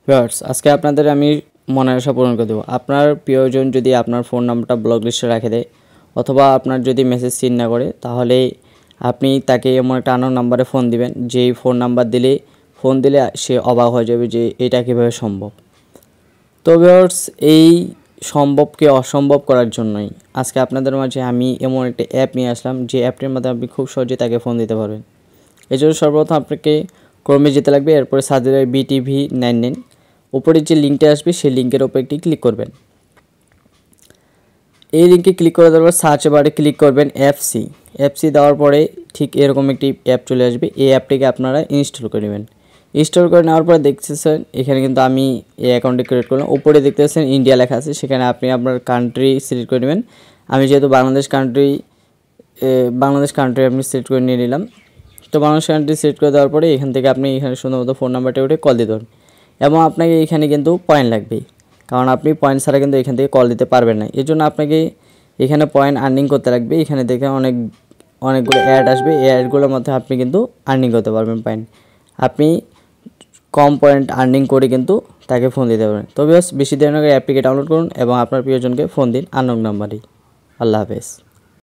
Viewers, আজকে আপনাদের আমি মনের আশা পূরণ করে দেবো। আপনার প্রিয়জন যদি আপনার ফোন নাম্বারটা ব্লক লিস্টে রেখে দেয় অথবা আপনার যদি মেসেজ সিন না করে, তাহলে আপনি তাকে এমন একটা আননোন নাম্বারে ফোন দিবেন, যেই ফোন নাম্বার ফোন দিলে সে অবাক হয়ে যাবে যে এটা কীভাবে সম্ভব। তো ভিউয়ার্স, এই সম্ভবকে অসম্ভব করার জন্যই আজকে আপনাদের মাঝে আমি এমন একটা অ্যাপ নিয়ে আসলাম, যে অ্যাপটির মাধ্যমে আপনি খুব সহজে তাকে ফোন দিতে পারবেন। এই জন্য সর্বপ্রথম আপনাকে ক্রমে যেতে লাগবে, এরপরে সার্চ দেবে BTV99। উপরে যে লিঙ্কটা আসবে সেই লিঙ্কের উপর একটি ক্লিক করবেন। এই লিঙ্কে ক্লিক করে দেওয়ার পর সার্চ বারে ক্লিক করবেন FC দেওয়ার পরে ঠিক এরকম একটি অ্যাপ চলে আসবে। এই অ্যাপটিকে আপনারা ইনস্টল করে নেবেন। ইনস্টল করে নেওয়ার পরে দেখতেছেন এখানে কিন্তু আমি এই অ্যাকাউন্টটি ক্রিয়েট করলাম। উপরে দেখতে পাচ্ছেন ইন্ডিয়া লেখা আছে, সেখানে আপনি আপনার কান্ট্রি সিলেক্ট করে নেবেন। আমি যেহেতু বাংলাদেশ কান্ট্রি আমি সিলেক্ট করে নিয়ে নিলাম। তো বাংলাদেশ কান্ট্রি সিলেক্ট করে দেওয়ার পরে এখান থেকে আপনি এখানে সুন্দরমতো ফোন নাম্বারটা উঠে কল দিতে পারেন। এবং আপনাকে এখানে কিন্তু পয়েন্ট লাগবে, কারণ আপনি পয়েন্ট ছাড়া কিন্তু এখান থেকে কল দিতে পারবেন না। এর জন্য আপনাকে এখানে পয়েন্ট আর্নিং করতে লাগবে। এখানে দেখে অনেকগুলো অ্যাড আসবে, এই অ্যাডগুলোর মধ্যে আপনি কিন্তু আর্নিং করতে পারবেন পয়েন্ট। আপনি কম পয়েন্ট আর্নিং করে কিন্তু তাকে ফোন দিতে পারেন। তবে বেশি দেরি না করে অ্যাপটিকে ডাউনলোড করুন এবং আপনার প্রিয়জনকে ফোন দিন আননোন নাম্বারেই। আল্লাহ হাফেজ।